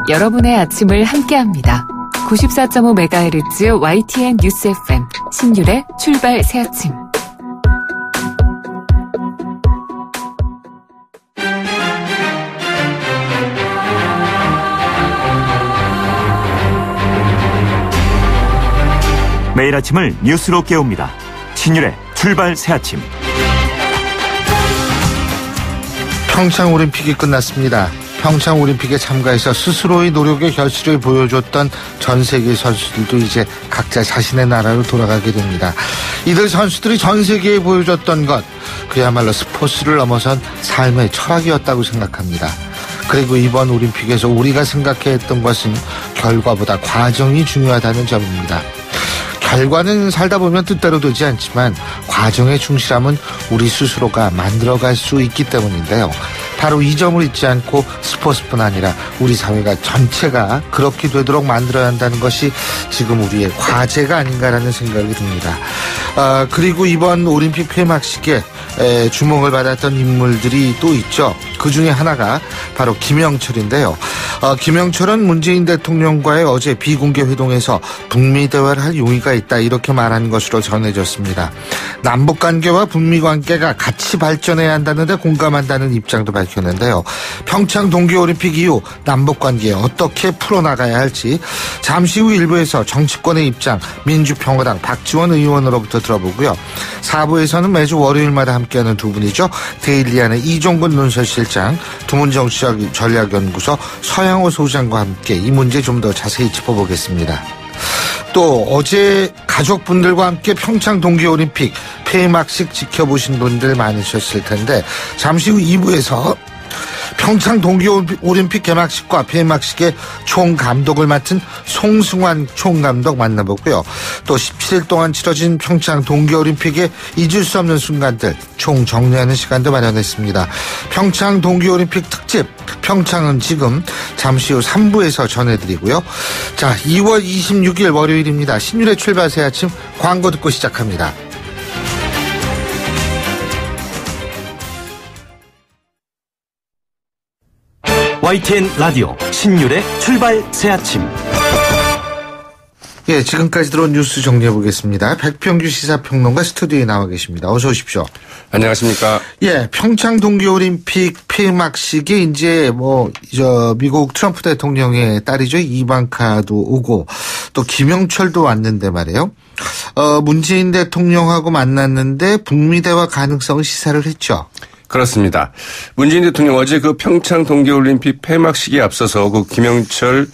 여러분의 아침을 함께합니다. 94.5MHz YTN 뉴스 FM 신율의 출발 새 아침. 매일 아침을 뉴스로 깨웁니다. 신율의 출발 새 아침. 평창올림픽이 끝났습니다. 평창올림픽에 참가해서 스스로의 노력의 결실을 보여줬던 전 세계 선수들도 이제 각자 자신의 나라로 돌아가게 됩니다. 이들 선수들이 전 세계에 보여줬던 것, 그야말로 스포츠를 넘어선 삶의 철학이었다고 생각합니다. 그리고 이번 올림픽에서 우리가 생각했던 것은 결과보다 과정이 중요하다는 점입니다. 결과는 살다 보면 뜻대로 되지 않지만 과정의 충실함은 우리 스스로가 만들어갈 수 있기 때문인데요. 바로 이 점을 잊지 않고 스포츠뿐 아니라 우리 사회가 전체가 그렇게 되도록 만들어야 한다는 것이 지금 우리의 과제가 아닌가라는 생각이 듭니다. 그리고 이번 올림픽 폐막식에 주목을 받았던 인물들이 또 있죠. 그중에 하나가 바로 김영철인데요. 김영철은 문재인 대통령과의 어제 비공개 회동에서 북미 대화를 할 용의가 있다, 이렇게 말한 것으로 전해졌습니다. 남북관계와 북미관계가 같이 발전해야 한다는데 공감한다는 입장도 밝혔는데요. 평창 동계올림픽 이후 남북관계 어떻게 풀어나가야 할지 잠시 후 1부에서 정치권의 입장 민주평화당 박지원 의원으로부터 들어보고요. 4부에서는 매주 월요일마다 함께하는 두 분이죠. 데일리안의 이종근 논설실장, 두문정치전략연구소 서양호 소장과 함께 이 문제 좀 더 자세히 짚어보겠습니다. 또 어제 가족분들과 함께 평창 동계올림픽 폐막식 지켜보신 분들 많으셨을 텐데 잠시 후 2부에서 평창 동계올림픽 개막식과 폐막식의 총감독을 맡은 송승환 총감독 만나보고요. 또 17일 동안 치러진 평창 동계올림픽의 잊을 수 없는 순간들 총정리하는 시간도 마련했습니다. 평창 동계올림픽 특집 평창은 지금 잠시 후 3부에서 전해드리고요. 자, 2월 26일 월요일입니다. 신율의 출발 새 아침 광고 듣고 시작합니다. YTN 라디오 신율의 출발 새 아침. 예, 지금까지 들어온 뉴스 정리해 보겠습니다. 백평규 시사평론가 스튜디오에 나와 계십니다. 어서 오십시오. 안녕하십니까. 예, 평창 동계올림픽 폐막식에 이제 미국 트럼프 대통령의 딸이죠. 이방카도 오고 또 김영철도 왔는데 말이에요. 문재인 대통령하고 만났는데 북미 대화 가능성을 시사를 했죠. 그렇습니다. 문재인 대통령 어제 그 평창 동계올림픽 폐막식에 앞서서 그 김영철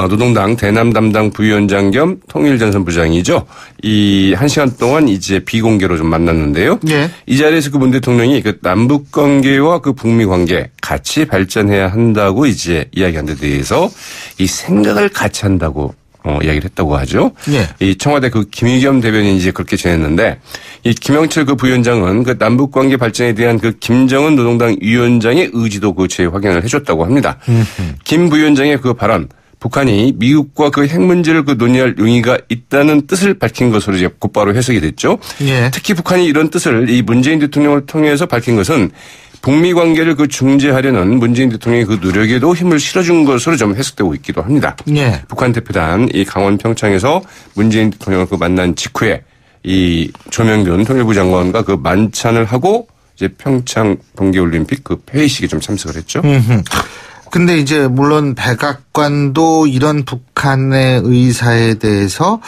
노동당 대남 담당 부위원장 겸 통일전선부장이죠. 이 1시간 동안 이제 비공개로 좀 만났는데요. 예. 이 자리에서 그 문 대통령이 그 남북 관계와 그 북미 관계 같이 발전해야 한다고 이제 이야기한 데 대해서 이 생각을 같이 한다고 이야기를 했다고 하죠. 예. 이 청와대 그 김의겸 대변인이 이제 그렇게 전했는데 이 김영철 그 부위원장은 그 남북 관계 발전에 대한 그 김정은 노동당 위원장의 의지도 그 재확인을 해줬다고 합니다. 김 부위원장의 그 발언, 북한이 미국과 그 핵 문제를 그 논의할 용의가 있다는 뜻을 밝힌 것으로 이제 곧바로 해석이 됐죠. 예. 특히 북한이 이런 뜻을 이 문재인 대통령을 통해서 밝힌 것은 북미 관계를 그 중재하려는 문재인 대통령의 그 노력에도 힘을 실어준 것으로 좀 해석되고 있기도 합니다. 예. 북한 대표단 이 강원 평창에서 문재인 대통령을 그 만난 직후에 이 조명균 통일부 장관과 그 만찬을 하고 이제 평창 동계올림픽 그 폐회식에 좀 참석을 했죠. 근데 이제 물론 백악관도 이런 북한의 의사에 대해서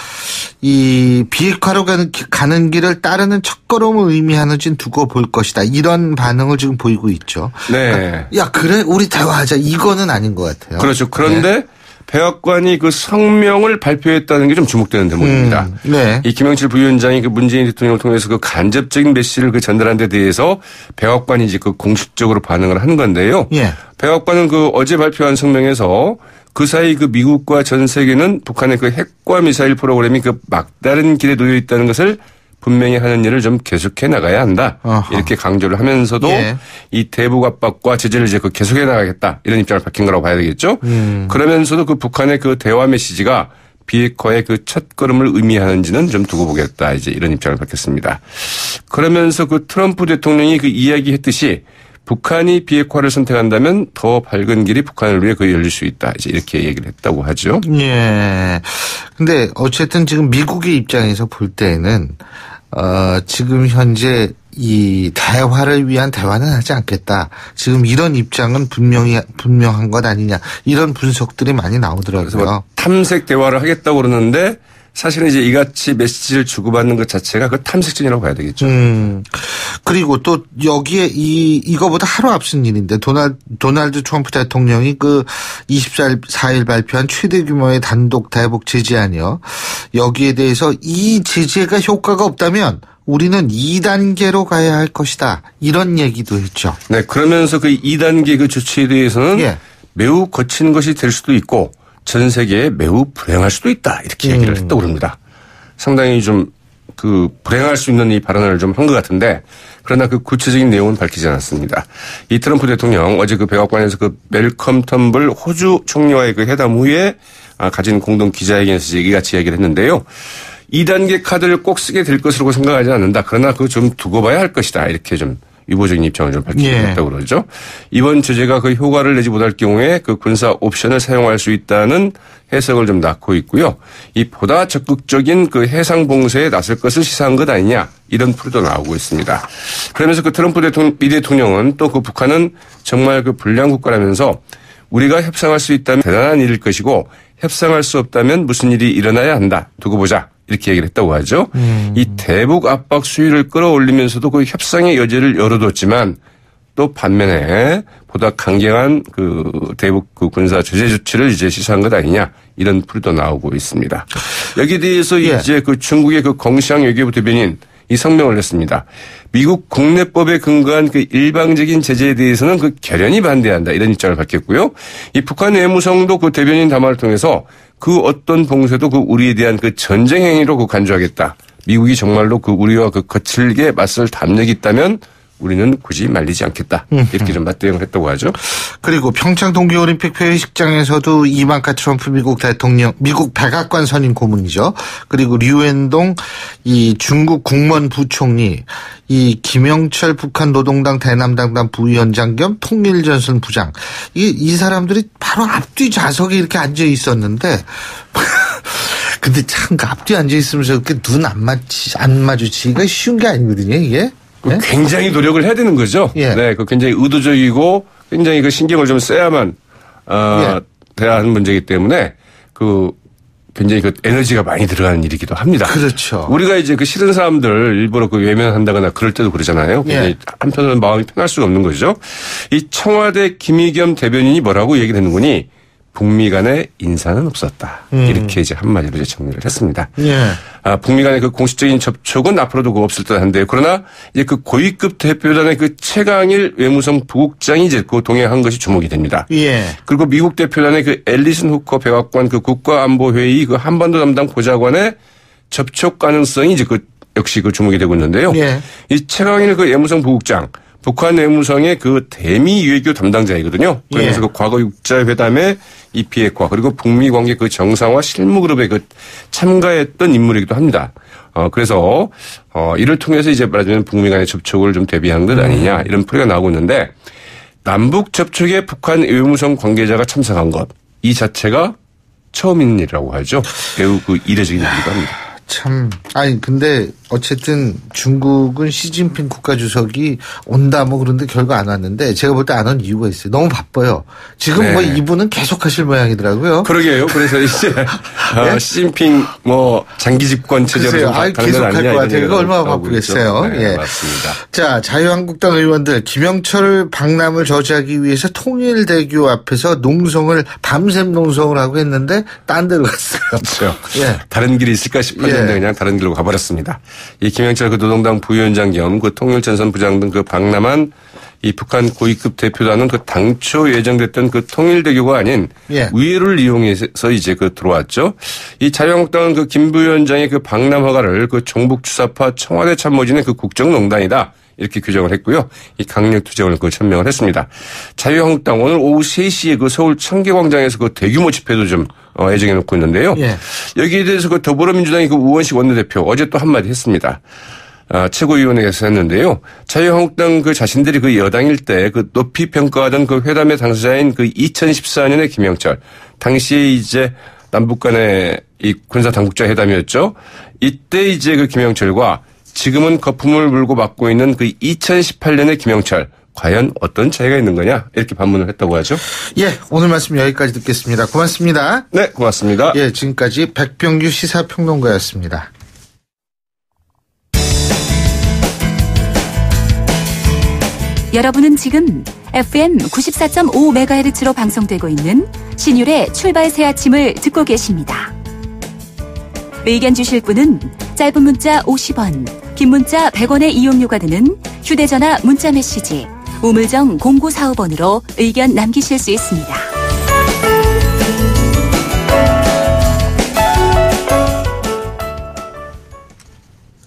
이 비핵화로 가는 길을 따르는 첫걸음을 의미하는지는 두고 볼 것이다, 이런 반응을 지금 보이고 있죠. 네. 그러니까 야, 그래 우리 대화하자, 이거는 아닌 것 같아요. 그렇죠. 그런데 네. 백악관이 그 성명을 발표했다는 게 좀 주목되는 대목입니다. 네. 이 김영철 부위원장이 그 문재인 대통령을 통해서 그 간접적인 메시지를 그 전달한 데 대해서 백악관이 이제 그 공식적으로 반응을 한 건데요. 예. 백악관은 그 어제 발표한 성명에서 그 사이 그 미국과 전 세계는 북한의 그 핵과 미사일 프로그램이 그 막다른 길에 놓여 있다는 것을 분명히 하는 일을 좀 계속해 나가야 한다. 어허. 이렇게 강조를 하면서도 예. 이 대북 압박과 제재를 이제 그 계속해 나가겠다, 이런 입장을 밝힌 거라고 봐야 되겠죠. 그러면서도 그 북한의 그 대화 메시지가 비핵화의 그 첫걸음을 의미하는지는 좀 두고 보겠다, 이제 이런 입장을 밝혔습니다. 그러면서 그 트럼프 대통령이 그 이야기했듯이 북한이 비핵화를 선택한다면 더 밝은 길이 북한을 위해 열릴 수 있다. 이제 이렇게 얘기를 했다고 하죠. 예. 근데 어쨌든 지금 미국의 입장에서 볼 때는 지금 현재 이 대화를 위한 대화는 하지 않겠다. 지금 이런 입장은 분명한 것 아니냐. 이런 분석들이 많이 나오더라고요. 그래서 뭐 탐색 대화를 하겠다고 그러는데 사실은 이제 이같이 메시지를 주고받는 것 자체가 그 탐색전이라고 봐야 되겠죠. 그리고 또 여기에 이거보다 하루 앞선 일인데 도널드 트럼프 대통령이 그 24일 발표한 최대 규모의 단독 대북 제재안이요. 여기에 대해서 이 제재가 효과가 없다면 우리는 2단계로 가야 할 것이다. 이런 얘기도 했죠. 네, 그러면서 그 2단계 그 조치에 대해서는 예. 매우 거친 것이 될 수도 있고 전 세계에 매우 불행할 수도 있다. 이렇게 얘기를 했다고 그럽니다. 상당히 좀 그 불행할 수 있는 이 발언을 좀 한 것 같은데 그러나 그 구체적인 내용은 밝히지 않았습니다. 이 트럼프 대통령 어제 그 백악관에서 그 멜컴 텀블 호주 총리와의 그 회담 후에 가진 공동 기자회견에서 이같이 얘기를 했는데요. 2단계 카드를 꼭 쓰게 될 것으로 생각하지 않는다. 그러나 그거 좀 두고 봐야 할 것이다. 이렇게 좀 유보적인 입장을 좀 밝히겠다고 그러죠. 이번 제재가 그 효과를 내지 못할 경우에 그 군사 옵션을 사용할 수 있다는 해석을 좀 낳고 있고요. 이 보다 적극적인 그 해상 봉쇄에 나설 것을 시사한 것 아니냐 이런 풀이도 나오고 있습니다. 그러면서 그 트럼프 미 대통령은 또 그 북한은 정말 그 불량 국가라면서 우리가 협상할 수 있다면 대단한 일일 것이고 협상할 수 없다면 무슨 일이 일어나야 한다. 두고 보자. 이렇게 얘기를 했다고 하죠. 이 대북 압박 수위를 끌어올리면서도 그 협상의 여지를 열어뒀지만 또 반면에 보다 강경한 그 대북 그 군사 제재 조치를 이제 시사한 것 아니냐 이런 풀이도 나오고 있습니다. 여기에 대해서 이제 그 중국의 그 공시ang 외교부 대변인 이 성명을 냈습니다. 미국 국내법에 근거한 그 일방적인 제재에 대해서는 그 결연히 반대한다 이런 입장을 밝혔고요. 이 북한 외무성도 그 대변인 담화를 통해서 그 어떤 봉쇄도 그 우리에 대한 그 전쟁 행위로 그 간주하겠다. 미국이 정말로 그 우리와 그 거칠게 맞설 담력이 있다면 우리는 굳이 말리지 않겠다. 이렇게 좀 맞대응을 했다고 하죠. 그리고 평창 동계올림픽 폐회식장에서도 이방카 트럼프 미국 대통령, 미국 백악관 선임 고문이죠. 그리고 류엔동 이 중국 국무원 부총리, 이 김영철 북한 노동당 대남당당 부위원장 겸 통일전선 부장. 이 사람들이 바로 앞뒤 좌석에 이렇게 앉아 있었는데 근데 참 앞뒤 앉아 있으면서 이렇게 눈 안 마주치기가 쉬운 게 아니거든요, 이게. 네? 굉장히 노력을 해야 되는 거죠. 예. 네, 그 굉장히 의도적이고 굉장히 그 신경을 좀 써야만 돼야 하는 문제이기 때문에 그 굉장히 그 에너지가 많이 들어가는 일이기도 합니다. 그렇죠. 우리가 이제 그 싫은 사람들 일부러 그 외면한다거나 그럴 때도 그러잖아요. 굉장히 한편으로는 마음이 편할 수가 없는 거죠. 이 청와대 김의겸 대변인이 뭐라고 얘기를 했는거니 북미 간의 인사는 없었다. 이렇게 이제 한마디로 이제 정리를 했습니다. 북미 간의 그 공식적인 접촉은 앞으로도 그 없을 듯 한데 그러나 이제 그 고위급 대표단의 그 최강일 외무성 부국장이 이제 그 동행한 것이 주목이 됩니다. 그리고 미국 대표단의 그 앨리슨 후커 백악관 그 국가안보회의 그 한반도 담당 보좌관의 접촉 가능성이 이제 그 역시 그 주목이 되고 있는데요. 이 최강일 그 외무성 부국장 북한 외무성의 그 대미 외교 담당자이거든요. 그러면서 그 과거 육자회담의 이 비핵화 그리고 북미 관계 그 정상화 실무 그룹에 그 참가했던 인물이기도 합니다. 그래서 이를 통해서 이제 말하자면 북미 간의 접촉을 좀 대비한 것 아니냐 이런 풀이가 나오고 있는데 남북 접촉에 북한 외무성 관계자가 참석한 것 이 자체가 처음 있는 일이라고 하죠. 매우 그 이례적인 일이기도 합니다. 참, 아니, 근데 어쨌든 중국은 시진핑 국가주석이 온다 뭐 그런데 결과 안 왔는데 제가 볼 때 안 온 이유가 있어요. 너무 바빠요. 지금 뭐 이분은 계속 하실 모양이더라고요. 그러게요. 그래서 이제 시진핑 뭐 장기 집권 체제로 계속 할 것 같아요. 이거 얼마나 바쁘겠어요. 네, 맞습니다. 자, 자유한국당 의원들 김영철 방남을 저지하기 위해서 통일대교 앞에서 밤샘 농성을 하고 했는데 딴 데로 갔어요. 그렇죠. 다른 길이 있을까 싶었는데 그냥 다른 길로 가버렸습니다. 이 김영철 그 노동당 부위원장 겸 그 통일전선 부장 등 그 방남한 이 북한 고위급 대표단은 그 당초 예정됐던 그 통일대교가 아닌 우회를 이용해서 이제 그 들어왔죠. 이 자유한국당은 그 김 부위원장의 그 방남 허가를 그 종북주사파 청와대 참모진의 그 국정농단이다. 이렇게 규정을 했고요. 이 강력 투쟁을 그 천명을 했습니다. 자유한국당 오늘 오후 3시에 그 서울 청계광장에서 그 대규모 집회도 좀 예정해 놓고 있는데요. 여기에 대해서 그 더불어민주당의 그 우원식 원내대표 어제 또 한마디 했습니다. 최고위원회에서 했는데요. 자유한국당 그 자신들이 그 여당일 때 그 높이 평가하던 그 회담의 당사자인 그 2014년의 김영철, 당시에 이제 남북 간의 이 군사 당국자 회담이었죠. 이때 이제 그 김영철과 지금은 거품을 물고 맡고 있는 그 2018년의 김영철, 과연 어떤 차이가 있는 거냐 이렇게 반문을 했다고 하죠. 예, 오늘 말씀 여기까지 듣겠습니다. 고맙습니다. 네, 고맙습니다. 예, 지금까지 백병규 시사평론가였습니다. 여러분은 지금 FM 94.5MHz로 방송되고 있는 신율의 출발 새 아침을 듣고 계십니다. 의견 주실 분은 짧은 문자 50원, 긴 문자 100원의 이용료가 드는 휴대전화 문자 메시지 우물정 0945번으로 의견 남기실 수 있습니다.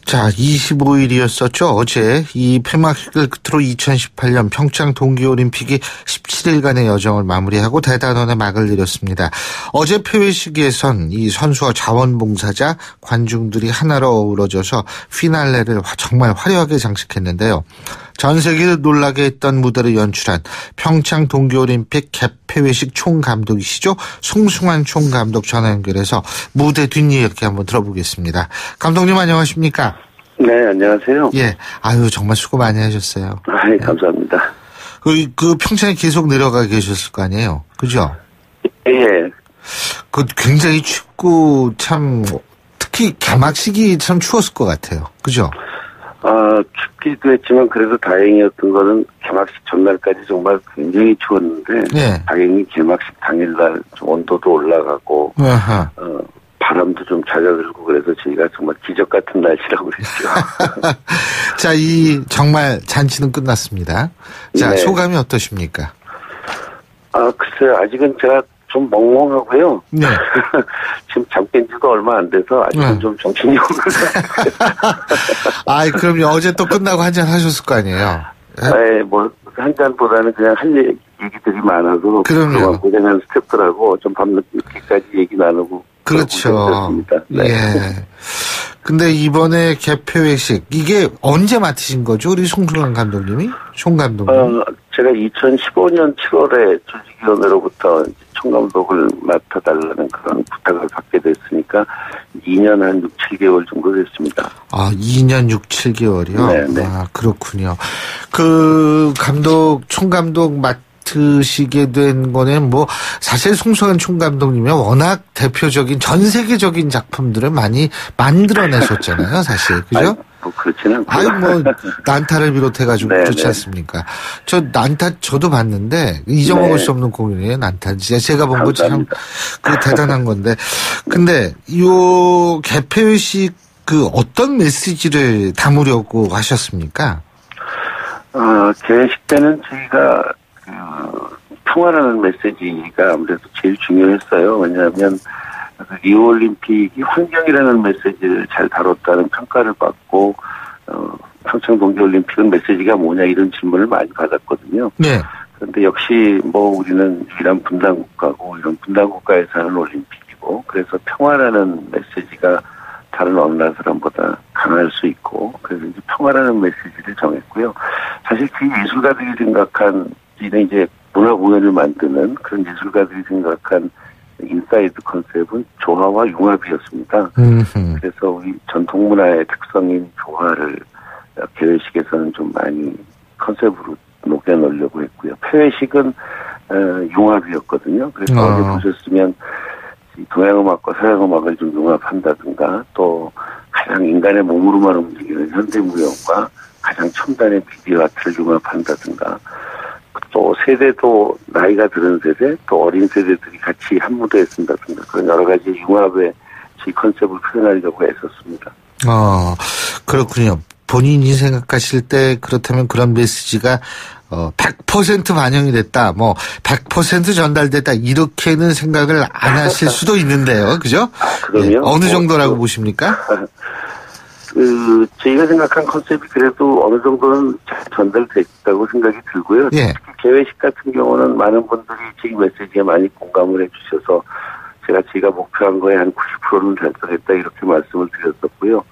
자, 25일이었었죠. 어제 이 폐막식을 끝으로 2018년 평창 동계올림픽이 17일간의 여정을 마무리하고 대단원에 막을 내렸습니다. 어제 폐회식에선 이 선수와 자원봉사자, 관중들이 하나로 어우러져서 피날레를 정말 화려하게 장식했는데요. 전 세계를 놀라게 했던 무대를 연출한 평창 동계올림픽 개폐회식 총감독이시죠. 송승환 총감독 전화 연결해서 무대 뒷이야기 한번 들어보겠습니다. 감독님 안녕하십니까? 네, 안녕하세요. 예, 아유 정말 수고 많이 하셨어요. 아, 감사합니다. 그 평창에 계속 내려가 계셨을 거 아니에요, 그죠? 예. 그 굉장히 춥고 참 특히 개막식이 참 추웠을 것 같아요, 그죠? 춥기도 했지만 그래도 다행이었던 거는 개막식 전날까지 정말 굉장히 추웠는데 네. 다행히 개막식 당일날 좀 온도도 올라가고 바람도 좀 잦아들고 그래서 저희가 정말 기적 같은 날씨라고 그랬죠. 자, 이 정말 잔치는 끝났습니다. 자, 네. 소감이 어떠십니까? 글쎄요. 아직은 제가 좀 멍멍하고요. 네. 지금 잠 깬 지도 얼마 안 돼서 아직은 네. 좀 정신이 없어요. 아이, 그럼 어제 또 끝나고 한잔 하셨을 거 아니에요? 네, 뭐, 한 잔보다는 그냥 할 얘기들이 많아서. 그럼요. 고생한 스태프들하고 좀 밤늦게까지 얘기 나누고. 그렇죠. 네. 예. 근데 이번에 개폐회식, 이게 언제 맡으신 거죠? 우리 송승환 감독님이? 송 감독님? 제가 2015년 7월에 조직위원회로부터 총감독을 맡아달라는 그런 부탁을 받게 됐으니까 2년 한 6, 7개월 정도 됐습니다. 2년 6, 7개월이요? 네. 그렇군요. 총감독 맡으시게 된 거는 사실 송승환 총감독님이 워낙 대표적인 전 세계적인 작품들을 많이 만들어내셨잖아요, 사실. 그죠? 그렇지는 않고. 난타를 비롯해가지고 네, 그렇지 네. 않습니까? 저 난타 저도 봤는데 잊어먹을 네. 수 없는 공연이에요, 난타. 진짜 제가 본 거 참 감사합니다. 대단한 건데. 근데 요 개폐회식 어떤 메시지를 담으려고 하셨습니까? 개회식 때는 저희가 평화라는 메시지가 아무래도 제일 중요했어요. 왜냐하면 리우올림픽이 환경이라는 메시지를 잘 다뤘다는 평가를 받고 평창 동계올림픽은 메시지가 뭐냐 이런 질문을 많이 받았거든요. 네. 그런데 역시 우리는 유일한 분단국가고 이런 분단국가에서 하는 올림픽이고 그래서 평화라는 메시지가 다른 어느 나라보다 강할 수 있고 그래서 이제 평화라는 메시지를 정했고요. 사실 그 예술가들이 생각한 이제 문화 공연을 만드는 그런 예술가들이 생각한 인사이드 컨셉은 조화와 융합이었습니다. 그래서 우리 전통 문화의 특성인 조화를 개회식에서는 좀 많이 컨셉으로 녹여놓으려고 했고요. 폐회식은 융합이었거든요. 그래서 어제 보셨으면 동양음악과 서양음악을 좀 융합한다든가 또 가장 인간의 몸으로만 움직이는 현대무용과 가장 첨단의 비디오 아트를 융합한다든가 또 세대도 나이가 들은 세대 또 어린 세대들이 같이 한 무대에 쓴다든가 그런 여러 가지 융합의 제 컨셉을 표현하려고 했었습니다. 그렇군요. 본인이 생각하실 때 그렇다면 그런 메시지가 100% 반영이 됐다, 100% 전달됐다 이렇게는 생각을 안 하실 수도 있는데요, 그죠? 그럼요. 예, 어느 정도라고 보십니까? 저희가 생각한 컨셉이 그래도 어느 정도는 잘 전달됐다고 생각이 들고요. 예. 특히 개회식 같은 경우는 많은 분들이 저희 메시지에 많이 공감을 해주셔서 저희가 목표한 거에 한 90%는 달성했다 이렇게 말씀을 드렸었고요.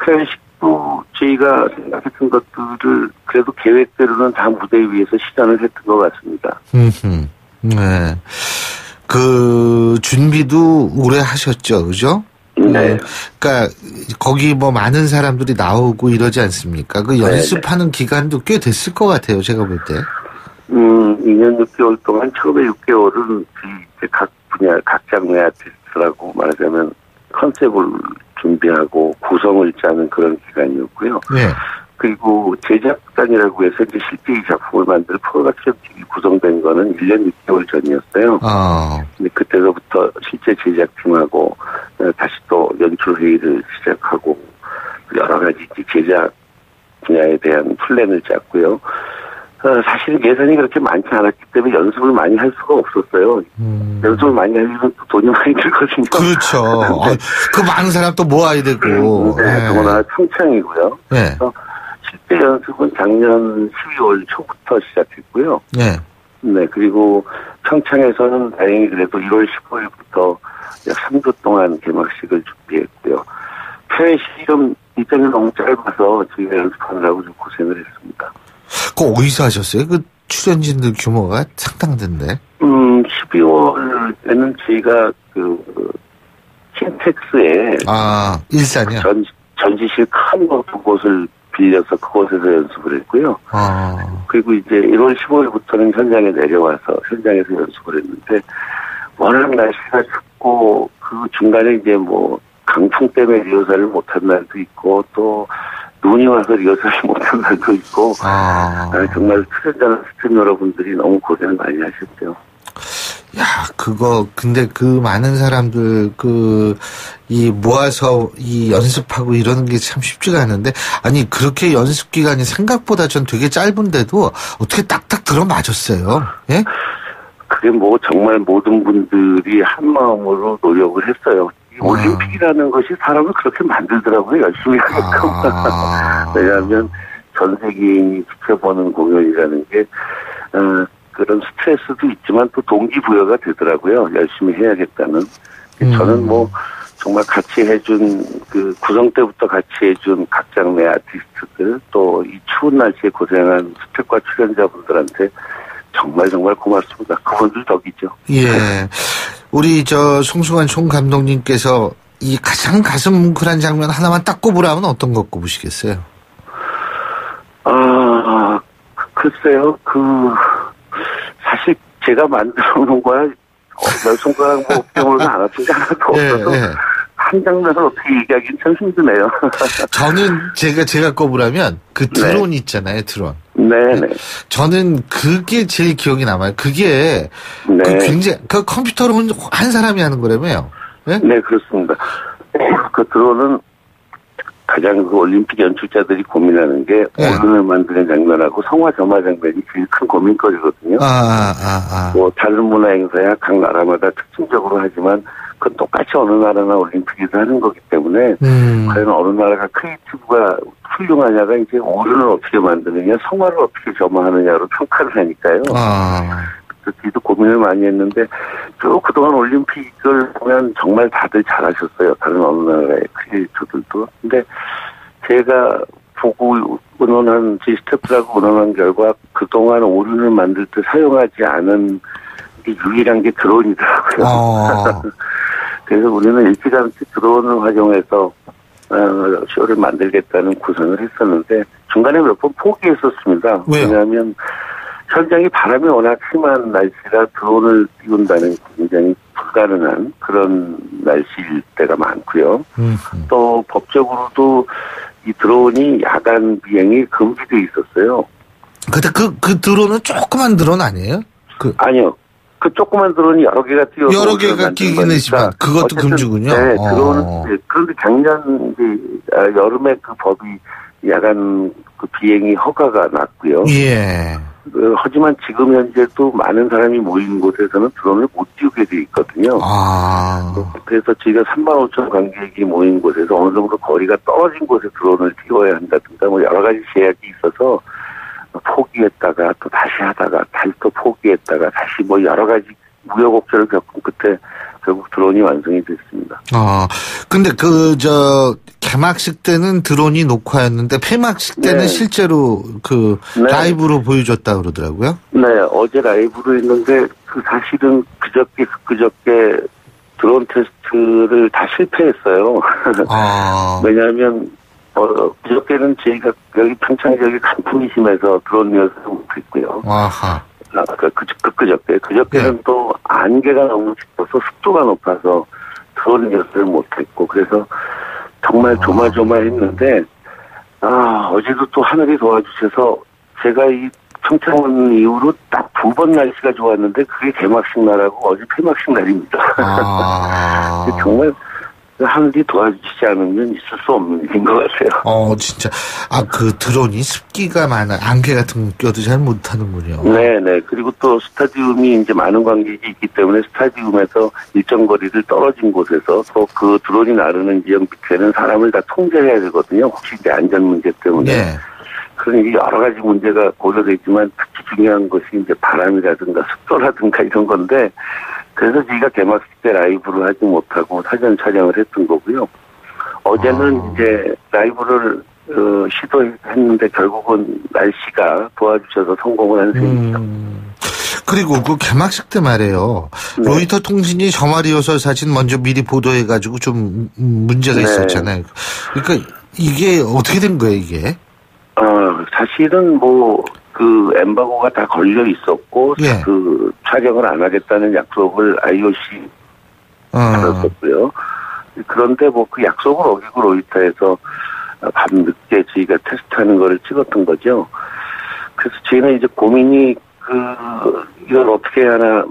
개회식 또 저희가 생각했던 것들을 그래도 계획대로는 다 무대 위에서 시전을 했던 것 같습니다. 네. 그 준비도 오래 하셨죠, 그죠? 네. 그러니까 거기 뭐 많은 사람들이 나오고 이러지 않습니까? 그 연습하는 기간도 꽤 됐을 것 같아요, 제가 볼 때. 2년 6개월 동안 처음에 6개월은 각 분야, 각 장르의 아티스트라고 말하자면 컨셉을 준비하고 구성을 짜는 그런 기간이었고요. 네. 그리고 제작단이라고 해서 이제 실제 이 작품을 만들 프로덕션 팀이 구성된 거는 1년 6개월 전이었어요. 근데 그때서부터 실제 제작팀하고 다시 또 연출 회의를 시작하고 여러 가지 제작 분야에 대한 플랜을 짰고요. 사실 예산이 그렇게 많지 않았기 때문에 연습을 많이 할 수가 없었어요. 연습을 많이 하려면 또 돈이 많이 들거든요. 그렇죠. 네. 그 많은 사람 또 모아야 되고. 네, 더구나 평창이고요. 네. 그래서 실제 연습은 작년 12월 초부터 시작했고요. 네. 네, 그리고 평창에서는 다행히 그래도 1월 15일부터 약 3주 동안 개막식을 준비했고요. 해외 시험 일정이 너무 짧아서 저희가 연습하느라고 좀 고생을 했습니다. 그거 어디서 하셨어요? 그 출연진들 규모가 상당한데. 12월에는 저희가 킨텍스에 일산이요? 전지실 큰 곳을 빌려서 그곳에서 연습을 했고요. 그리고 이제 1월 15일부터는 현장에 내려와서 현장에서 연습을 했는데 워낙 날씨가 춥고 그 중간에 이제 뭐 강풍 때문에 리허설을 못한 날도 있고 또 눈이 와서 리허설을 못한 날도 있고 정말 출연자나 스태프 여러분들이 너무 고생을 많이 하셨죠. 야, 근데 그 많은 사람들, 모아서 연습하고 이러는 게 참 쉽지가 않은데, 아니, 그렇게 연습 기간이 생각보다 전 되게 짧은데도 어떻게 딱딱 들어맞았어요? 예? 그게 뭐 정말 모든 분들이 한 마음으로 노력을 했어요. 올림픽이라는 것이 사람을 그렇게 만들더라고요. 열심히 하게끔. 왜냐하면 전 세계인이 지켜보는 공연이라는 게, 그런 스트레스도 있지만 또 동기부여가 되더라고요. 열심히 해야겠다는. 저는 뭐 정말 같이 해준 구성 때부터 같이 해준 각 장르의 아티스트들 또 이 추운 날씨에 고생한 스태프과 출연자분들한테 정말 고맙습니다. 그분들 덕이죠. 예. 우리 송승환 총감독님께서 이 가장 가슴 뭉클한 장면 하나만 딱 꼽으라면 어떤 거 꼽으시겠어요? 글쎄요. 사실 제가 만들어 놓은 거야 몇 손가락 뭐 어깨물고 안 아픈 게 하나도 없어서 한 장면을 어떻게 얘기하기는 참 힘드네요. 저는 제가 꼽으라면 그 드론 있잖아요, 드론. 네네. 저는 그게 제일 기억이 남아요. 그게 굉장히 컴퓨터로 한 사람이 하는 거라며요. 네? 네, 그렇습니다. 그 드론은 가장 올림픽 연출자들이 고민하는 게 오른을 만드는 장면하고 성화 점화 장면이 제일 큰 고민거리거든요. 뭐 다른 문화 행사야 각 나라마다 특징적으로 하지만 그건 똑같이 어느 나라나 올림픽에서 하는 거기 때문에 과연 어느 나라가 크리에이티브가 훌륭하냐가 이제 오른을 어떻게 만드느냐, 성화를 어떻게 점화하느냐로 평가를 하니까요. 저도 고민을 많이 했는데 쭉 그동안 올림픽을 보면 정말 다들 잘하셨어요. 다른 어느 나라의 크리에이터들도. 근데 제가 보고 의논한 제 스태프라고 의논한 결과 그동안 오륜을 만들 때 사용하지 않은 게 유일한 게 드론이더라고요. 그래서 우리는 일찌감치 드론을 활용해서 쇼를 만들겠다는 구상을 했었는데 중간에 몇 번 포기했었습니다. 왜요? 왜냐하면 현장이 바람이 워낙 심한 날씨라 드론을 띄운다는 굉장히 불가능한 그런 날씨일 때가 많고요. 또 법적으로도 이 드론이 야간 비행이 금지돼 있었어요. 근데 그 드론은 조그만 드론 아니에요? 아니요. 그 조그만 드론이 여러 개가 뛰어서 여러 개가 끼긴 했지만 그것도 금지군요. 네, 드론은 그런데 작년 여름에 그 법이 야간 그 비행이 허가가 났고요. 예. 하지만 지금 현재도 많은 사람이 모인 곳에서는 드론을 못 띄우게 돼 있거든요. 그래서 저희가 35,000 관객이 모인 곳에서 어느 정도 거리가 떨어진 곳에 드론을 띄워야 한다든가 뭐 여러 가지 제약이 있어서 포기했다가 또 다시 하다가 다시 또 포기했다가 다시 뭐 여러 가지 우여곡절을 겪은 끝에 결국 드론이 완성이 됐습니다. 근데 개막식 때는 드론이 녹화였는데 폐막식 때는 네. 실제로 네. 라이브로 보여줬다 그러더라고요. 네, 어제 라이브로 했는데 사실은 그저께 드론 테스트를 다 실패했어요. 아. 왜냐하면 그저께는 저희가 여기 평창 지역이 간풍이 심해서 드론 리허설을 못했고요. 아하. 그저께는 또 안개가 너무 짙어서 습도가 높아서 드론 리허설을 못했고 그래서 정말 조마조마했는데 어제도 또 하늘이 도와주셔서 제가 이 평창 온 이후로 딱 2번 날씨가 좋았는데 그게 개막식 날하고 어제 폐막식 날입니다. 정말 하늘이 도와주시지 않으면 있을 수 없는 일인 것 같아요. 진짜. 그 드론이 습기가 많아. 안개 같은 거 껴도 잘 못하는군요. 네네. 그리고 또 스타디움이 이제 많은 관객이 있기 때문에 스타디움에서 일정 거리를 떨어진 곳에서 또 그 드론이 나르는 지역 밑에는 사람을 다 통제해야 되거든요. 혹시 이제 안전 문제 때문에. 네. 그러니 여러 가지 문제가 고려되지만 특히 중요한 것이 이제 바람이라든가 습도라든가 이런 건데 그래서 저희가 개막식 때 라이브를 하지 못하고 사전 촬영을 했던 거고요. 어제는 이제 라이브를 시도했는데 결국은 날씨가 도와주셔서 성공을 한 셈입니다. 그리고 그 개막식 때 말이에요. 네. 로이터 통신이 점화 리허설 사진 먼저 미리 보도해가지고 좀 문제가 네. 있었잖아요. 그러니까 이게 어떻게 된 거예요, 이게? 사실은 그 엠바고가 다 걸려 있었고, 예. 그 촬영을 안 하겠다는 약속을 IOC 받았었고요. 그런데 그 약속을 어기고 로이터에서 밤늦게 저희가 테스트하는 거를 찍었던 거죠. 그래서 저희는 이제 고민이 이걸 어떻게 해야 하나,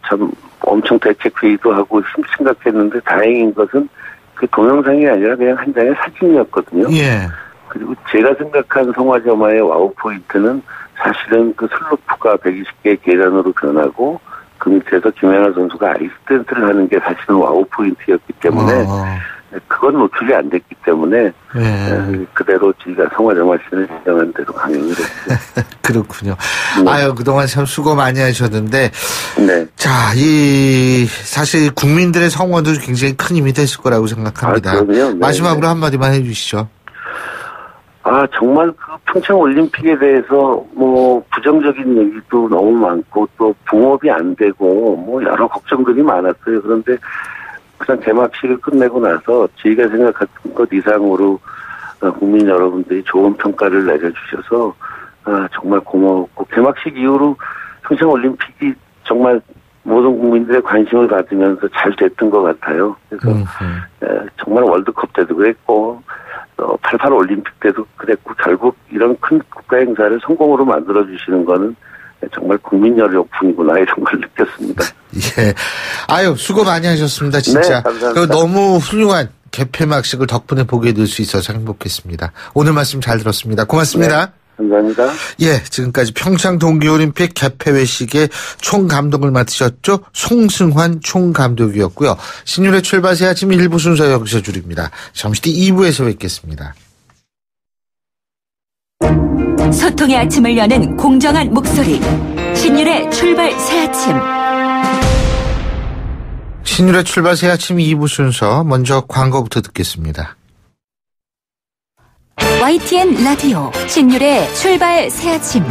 참 엄청 대책회의도 하고 심각했는데 다행인 것은 그 동영상이 아니라 그냥 한 장의 사진이었거든요. 예. 그리고 제가 생각한 성화점화의 와우 포인트는 사실은 그 슬로프가 120개 계단으로 변하고 그 밑에서 김연아 선수가 아이스댄스를 하는 게 사실은 와우 포인트였기 때문에 그건 노출이 안 됐기 때문에 그대로 저희가 성화점화 씨는 인정한 대로 강행을 했죠. 그렇군요. 네. 그동안 참 수고 많이 하셨는데 네. 자, 사실 국민들의 성원도 굉장히 큰 힘이 됐을 거라고 생각합니다. 그럼요. 네, 마지막으로 한마디만 해주시죠. 정말 그 평창 올림픽에 대해서 부정적인 얘기도 너무 많고 또 붕업이 안 되고 여러 걱정들이 많았어요. 그런데 그냥 개막식을 끝내고 나서 저희가 생각했던 것 이상으로 국민 여러분들이 좋은 평가를 내려주셔서 정말 고마웠고 개막식 이후로 평창 올림픽이 정말 모든 국민들의 관심을 받으면서 잘 됐던 것 같아요. 그래서 정말 월드컵 때도 그랬고 88 올림픽 때도 그랬고 결국 이런 큰 국가 행사를 성공으로 만들어주시는 거는 정말 국민열의 덕분이구나 이런 걸 느꼈습니다. 예. 수고 많이 하셨습니다. 진짜. 네, 감사합니다. 너무 훌륭한 개폐막식을 덕분에 보게 될 수 있어서 행복했습니다. 오늘 말씀 잘 들었습니다. 고맙습니다. 네, 감사합니다. 예, 지금까지 평창 동계올림픽 개폐회식의 총감독을 맡으셨죠. 송승환 총감독이었고요. 신율의 출발 새 아침 1부 순서 여기서 줄입니다. 잠시 뒤 2부에서 뵙겠습니다. 소통의 아침을 여는 공정한 목소리 신율의 출발 새 아침. 신율의 출발 새 아침 2부 순서 먼저 광고부터 듣겠습니다. YTN 라디오 신율의 출발 새 아침.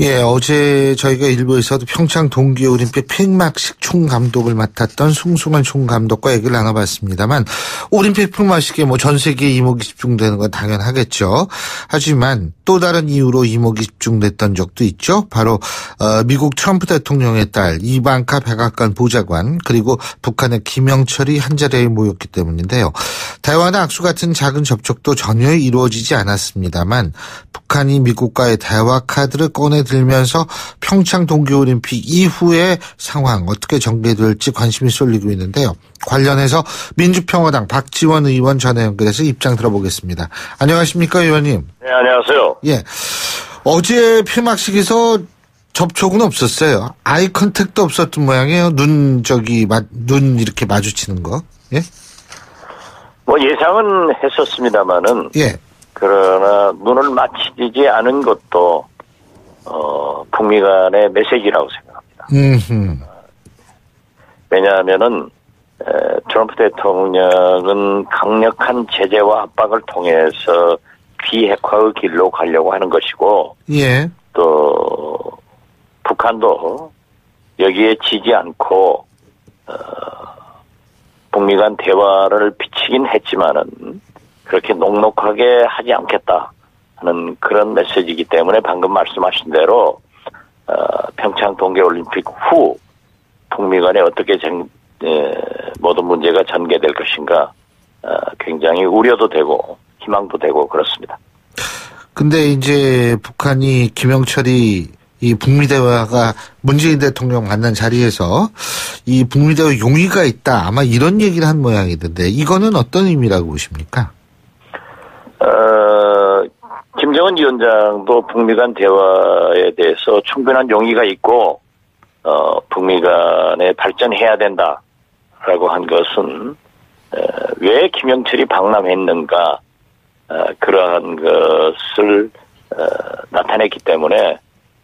예, 어제 저희가 일부에서도 평창 동계올림픽 폐막식 총감독을 맡았던 송승환 총감독과 얘기를 나눠봤습니다만 올림픽 폐막식에 전 세계에 이목이 집중되는 건 당연하겠죠. 하지만 또 다른 이유로 이목이 집중됐던 적도 있죠. 바로 미국 트럼프 대통령의 딸 이방카 백악관 보좌관 그리고 북한의 김영철이 한자리에 모였기 때문인데요. 대화나 악수 같은 작은 접촉도 전혀 이루어지지 않았습니다만 북한이 미국과의 대화 카드를 꺼내들면서 평창 동계올림픽 이후의 상황 어떻게 전개될지 관심이 쏠리고 있는데요. 관련해서 민주평화당 박지원 의원 전화 연결해서 입장 들어보겠습니다. 안녕하십니까 의원님. 네, 안녕하세요. 예, 어제 폐막식에서 접촉은 없었어요. 아이 컨택도 없었던 모양이에요. 눈 이렇게 마주치는 거. 예? 예상은 했었습니다만은. 예. 그러나 눈을 마주치지 않은 것도 북미 간의 메시지라고 생각합니다. 왜냐하면은 트럼프 대통령은 강력한 제재와 압박을 통해서 비핵화의 길로 가려고 하는 것이고, 예. 또 북한도 여기에 지지 않고 북미 간 대화를 비치긴 했지만은 그렇게 녹록하게 하지 않겠다 하는 그런 메시지이기 때문에 방금 말씀하신 대로 평창 동계올림픽 후 북미 간에 어떻게 모든 문제가 전개될 것인가 굉장히 우려도 되고 희망도 되고 그렇습니다. 근데 이제 북한이 김영철이 이 북미 대화가 문재인 대통령 만난 자리에서 이 북미 대화 용의가 있다 아마 이런 얘기를 한 모양이던데 이거는 어떤 의미라고 보십니까? 김정은 위원장도 북미 간 대화에 대해서 충분한 용의가 있고 북미 간에 발전해야 된다라고 한 것은 왜 김영철이 방남했는가 그러한 것을 나타냈기 때문에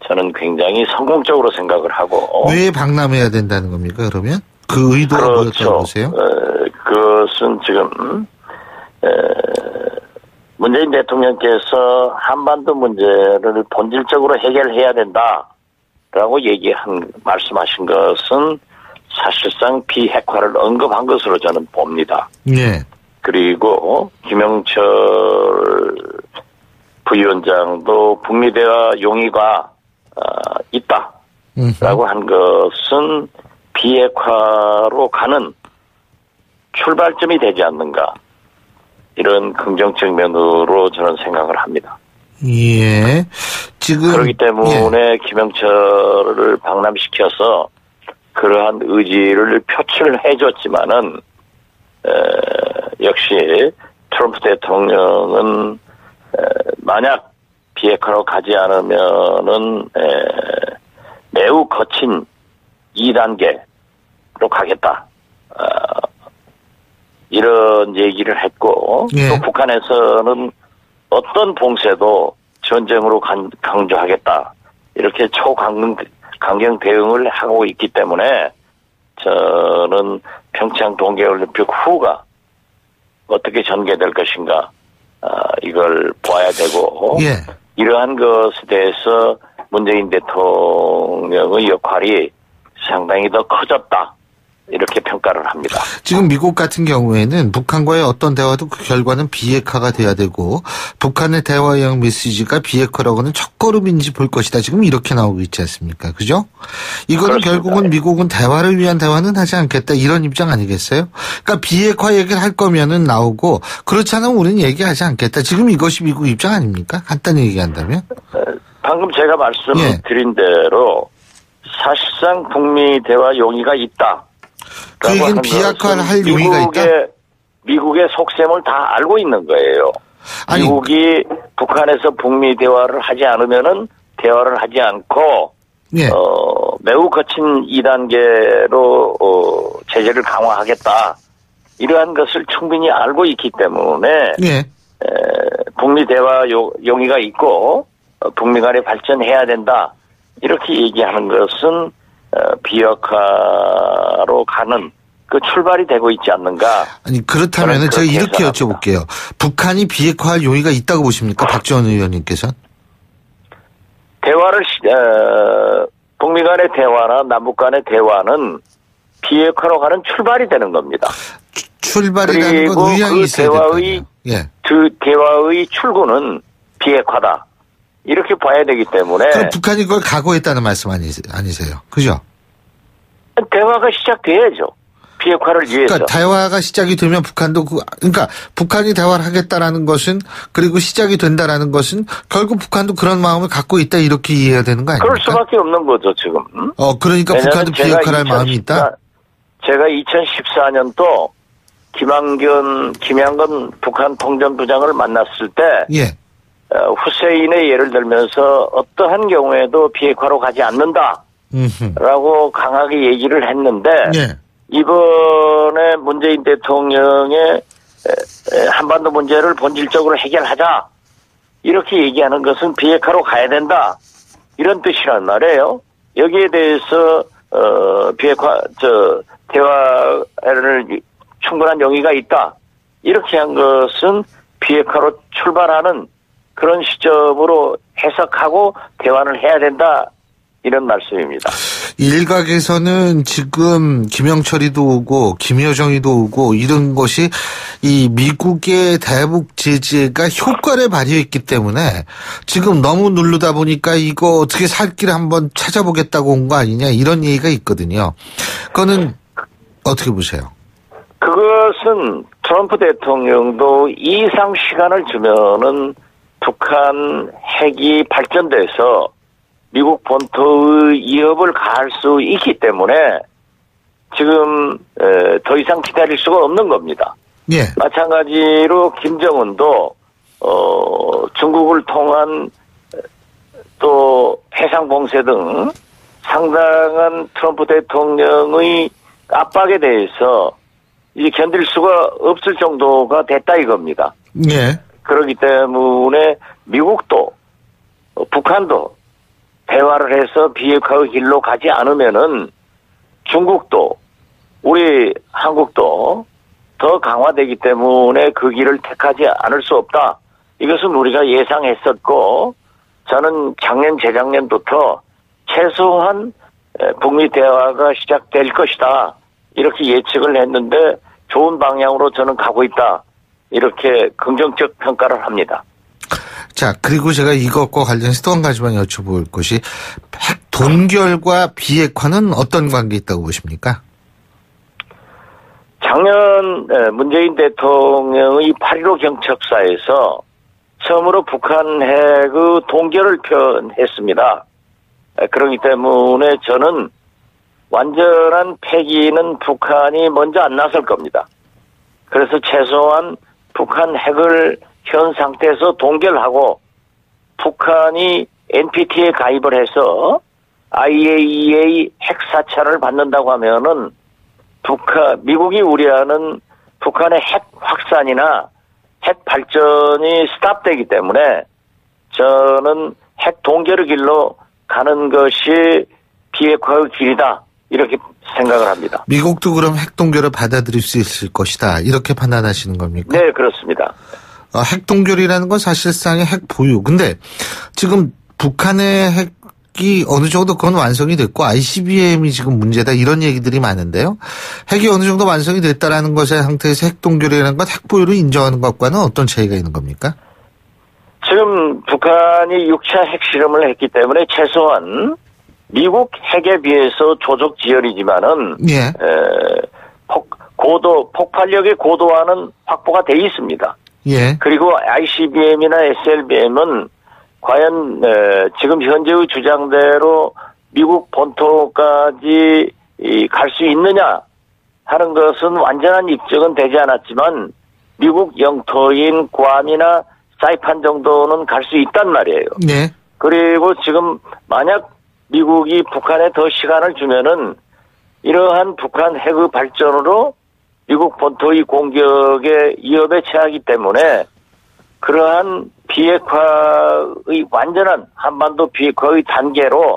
저는 굉장히 성공적으로 생각을 하고. 왜 방남해야 된다는 겁니까 그러면? 그 의도가 그렇죠. 뭐였다고 보세요? 그것은 지금 문재인 대통령께서 한반도 문제를 본질적으로 해결해야 된다라고 말씀하신 것은 사실상 비핵화를 언급한 것으로 저는 봅니다. 네. 그리고 김영철 부위원장도 북미 대화 용의가 있다라고 한 것은 비핵화로 가는 출발점이 되지 않는가 이런 긍정적 면으로 저는 생각을 합니다. 예. 지금 그렇기 때문에 김영철을 방남시켜서 그러한 의지를 표출해줬지만은 역시 트럼프 대통령은 만약 비핵화로 가지 않으면은 매우 거친 2단계로 가겠다. 이런 얘기를 했고 예. 또 북한에서는 어떤 봉쇄도 전쟁으로 강조하겠다. 이렇게 초강경 대응을 하고 있기 때문에 저는 평창 동계올림픽 후가 어떻게 전개될 것인가 이걸 봐야 되고 예. 이러한 것에 대해서 문재인 대통령의 역할이 상당히 더 커졌다. 이렇게 평가를 합니다. 지금 미국 같은 경우에는 북한과의 어떤 대화도 그 결과는 비핵화가 돼야 되고 북한의 대화형 메시지가 비핵화라고는 첫걸음인지 볼 것이다. 지금 이렇게 나오고 있지 않습니까? 그죠? 이거는 그렇습니다. 결국은 미국은 대화를 위한 대화는 하지 않겠다. 이런 입장 아니겠어요? 그러니까 비핵화 얘기를 할 거면은 나오고 그렇지 않으면 우리는 얘기하지 않겠다. 지금 이것이 미국 입장 아닙니까? 간단히 얘기한다면? 방금 제가 말씀드린 대로 사실상 북미 대화 용의가 있다. 그 얘기는 비핵화를 할 용의가 있다? 미국의 속셈을 다 알고 있는 거예요. 아니, 미국이 북한에서 북미 대화를 하지 않으면은 대화를 하지 않고 예. 매우 거친 2단계로 제재를 강화하겠다. 이러한 것을 충분히 알고 있기 때문에 예. 북미 대화 용의가 있고 북미 간에 발전해야 된다. 이렇게 얘기하는 것은 비핵화로 가는 그 출발이 되고 있지 않는가. 아니 그렇다면은 제가 이렇게 여쭤볼게요. 북한이 비핵화할 용의가 있다고 보십니까? 박지원 의원님께서는? 대화를 북미 간의 대화나 남북 간의 대화는 비핵화로 가는 출발이 되는 겁니다. 출발이라는 건 의향이 있어야 될 거 아니에요. 예. 그 대화의 출구는 비핵화다. 이렇게 봐야 되기 때문에. 그럼 북한이 그걸 각오했다는 말씀 아니세요? 그죠? 대화가 시작돼야죠. 비핵화를 위해서. 그러니까 대화가 시작이 되면 북한도 그러니까 북한이 대화를 하겠다라는 것은 그리고 시작이 된다라는 것은 결국 북한도 그런 마음을 갖고 있다 이렇게 이해해야 되는 거 아닙니까? 그럴 수밖에 없는 거죠 지금. 그러니까 북한도 비핵화를 할 마음이 있다. 제가 2014년도 김양건 북한 통전부장을 만났을 때. 예. 후세인의 예를 들면서 어떠한 경우에도 비핵화로 가지 않는다라고 강하게 얘기를 했는데 예. 이번에 문재인 대통령의 한반도 문제를 본질적으로 해결하자 이렇게 얘기하는 것은 비핵화로 가야 된다 이런 뜻이란 말이에요. 여기에 대해서 대화를 충분한 용의가 있다. 이렇게 한 것은 비핵화로 출발하는 그런 시점으로 해석하고 대화를 해야 된다. 이런 말씀입니다. 일각에서는 지금 김영철이도 오고 김여정이도 오고 이런 것이 이 미국의 대북 제재가 효과를 발휘했기 때문에 지금 너무 누르다 보니까 이거 어떻게 살 길을 한번 찾아보겠다고 온 거 아니냐 이런 얘기가 있거든요. 그거는 어떻게 보세요? 그것은 트럼프 대통령도 이상 시간을 주면은 북한 핵이 발전돼서 미국 본토의 위협을 가할 수 있기 때문에 지금 더 이상 기다릴 수가 없는 겁니다. 예. 마찬가지로 김정은도 중국을 통한 또 해상 봉쇄 등 상당한 트럼프 대통령의 압박에 대해서 이제 견딜 수가 없을 정도가 됐다 이겁니다. 예. 그렇기 때문에 미국도 북한도 대화를 해서 비핵화의 길로 가지 않으면은 중국도 우리 한국도 더 강화되기 때문에 그 길을 택하지 않을 수 없다. 이것은 우리가 예상했었고 저는 작년 재작년부터 최소한 북미 대화가 시작될 것이다. 이렇게 예측을 했는데 좋은 방향으로 저는 가고 있다. 이렇게 긍정적 평가를 합니다. 자, 그리고 제가 이것과 관련해서 또 한 가지만 여쭤볼 것이 핵 동결과 비핵화는 어떤 관계 있다고 보십니까? 작년 문재인 대통령의 8.15 경첩사에서 처음으로 북한 핵의 동결을 표현했습니다. 그렇기 때문에 저는 완전한 폐기는 북한이 먼저 안 나설 겁니다. 그래서 최소한 북한 핵을 현 상태에서 동결하고 북한이 NPT에 가입을 해서 IAEA 핵 사찰을 받는다고 하면은 미국이 우려하는 북한의 핵 확산이나 핵 발전이 스탑되기 때문에 저는 핵 동결의 길로 가는 것이 비핵화의 길이다. 이렇게 생각을 합니다. 미국도 그럼 핵 동결을 받아들일 수 있을 것이다. 이렇게 판단하시는 겁니까? 네, 그렇습니다. 핵 동결이라는 건 사실상의 핵 보유. 근데 지금 북한의 핵이 어느 정도 그건 완성이 됐고 ICBM이 지금 문제다 이런 얘기들이 많은데요. 핵이 어느 정도 완성이 됐다라는 것의 상태에서 핵 동결이라는 것, 핵 보유를 인정하는 것과는 어떤 차이가 있는 겁니까? 지금 북한이 6차 핵실험을 했기 때문에 최소한 미국 핵에 비해서 조적 지열이지만은 예. 폭발력의 고도화는 확보가 돼 있습니다. 예. 그리고 ICBM이나 SLBM은 과연 지금 현재의 주장대로 미국 본토까지 갈 수 있느냐 하는 것은 완전한 입증은 되지 않았지만 미국 영토인 괌이나 사이판 정도는 갈 수 있단 말이에요. 네. 그리고 지금 만약 미국이 북한에 더 시간을 주면은 이러한 북한 핵의 발전으로 미국 본토의 공격에 위협에 처하기 때문에 그러한 비핵화의 완전한 한반도 비핵화의 단계로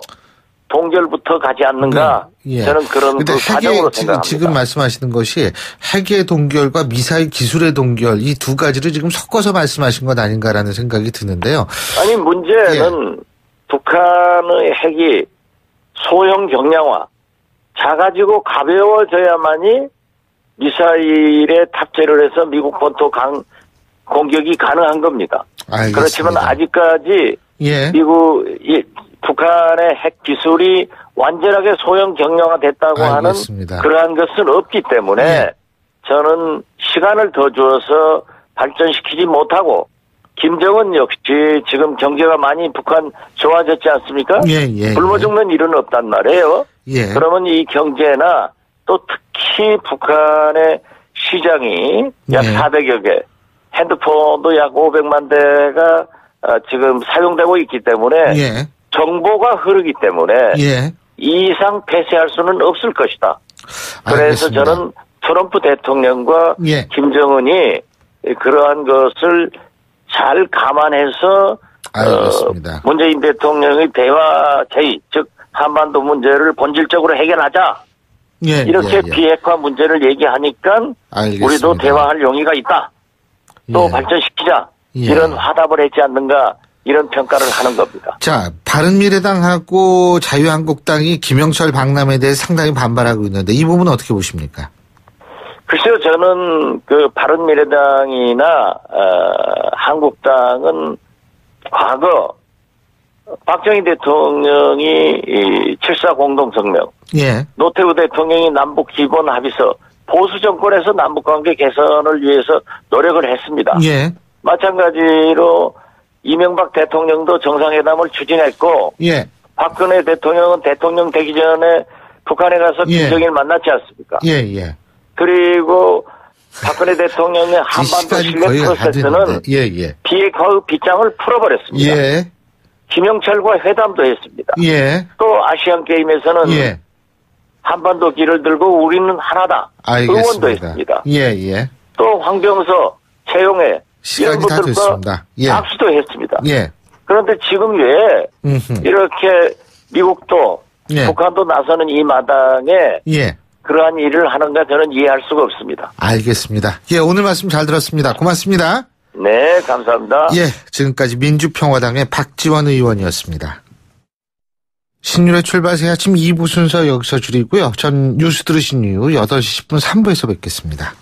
동결부터 가지 않는가. 네. 예. 저는 그런 그 과정으로 생각합니다. 지금 말씀하시는 것이 핵의 동결과 미사일 기술의 동결 이 두 가지를 지금 섞어서 말씀하신 것 아닌가라는 생각이 드는데요. 아니 문제는 북한의 핵이 소형 경량화, 작아지고 가벼워져야만이 미사일에 탑재를 해서 미국 본토 공격이 가능한 겁니다. 알겠습니다. 그렇지만 아직까지 북한의 핵 기술이 완전하게 소형 경량화 됐다고 알겠습니다. 하는 그러한 것은 없기 때문에 저는 시간을 더 주어서 발전시키지 못하고 김정은 역시 지금 경제가 많이 북한 좋아졌지 않습니까? 굶어 죽는 일은 없단 말이에요. 그러면 이 경제나 또 특히 북한의 시장이 약 400여 개, 핸드폰도 약 500만 대가 지금 사용되고 있기 때문에 정보가 흐르기 때문에 이 이상 폐쇄할 수는 없을 것이다. 그래서 알겠습니다. 저는 트럼프 대통령과 김정은이 그러한 것을 잘 감안해서 문재인 대통령의 대화 제의, 즉 한반도 문제를 본질적으로 해결하자 예, 이렇게 예. 비핵화 문제를 얘기하니까 알겠습니다. 우리도 대화할 용의가 있다. 또 예. 발전시키자. 예. 이런 화답을 했지 않는가 이런 평가를 하는 겁니다. 자, 바른미래당하고 자유한국당이 김영철 박람회에 대해 상당히 반발하고 있는데 이 부분은 어떻게 보십니까? 글쎄요, 저는 그 바른미래당이나 한국당은 과거 박정희 대통령이 이 7.4 공동성명, 예. 노태우 대통령이 남북 기본 합의서, 보수 정권에서 남북관계 개선을 위해서 노력을 했습니다. 예. 마찬가지로 이명박 대통령도 정상회담을 추진했고, 예. 박근혜 대통령은 대통령 되기 전에 북한에 가서 예. 김정일 만났지 않습니까? 예, 예. 그리고 박근혜 대통령의 한반도 시간이 신뢰 거의 다 프로세스는 됐는데. 예, 예. 비핵화의 빗장을 풀어버렸습니다. 예. 김영철과 회담도 했습니다. 예. 또 아시안 게임에서는 예. 한반도 길을 들고 우리는 하나다. 응원도 알겠습니다. 했습니다. 예, 예. 또 황병서, 최용해 시간이 이런 다 분들과 됐습니다. 예. 악수도 했습니다. 예. 그런데 지금 왜 음흠. 이렇게 미국도 예. 북한도 나서는 이 마당에 예. 그러한 일을 하는가 저는 이해할 수가 없습니다. 알겠습니다. 예, 오늘 말씀 잘 들었습니다. 고맙습니다. 네, 감사합니다. 예, 지금까지 민주평화당의 박지원 의원이었습니다. 신율의 출발 새 아침 2부 순서 여기서 줄이고요. 전 뉴스 들으신 이후 8시 10분 3부에서 뵙겠습니다.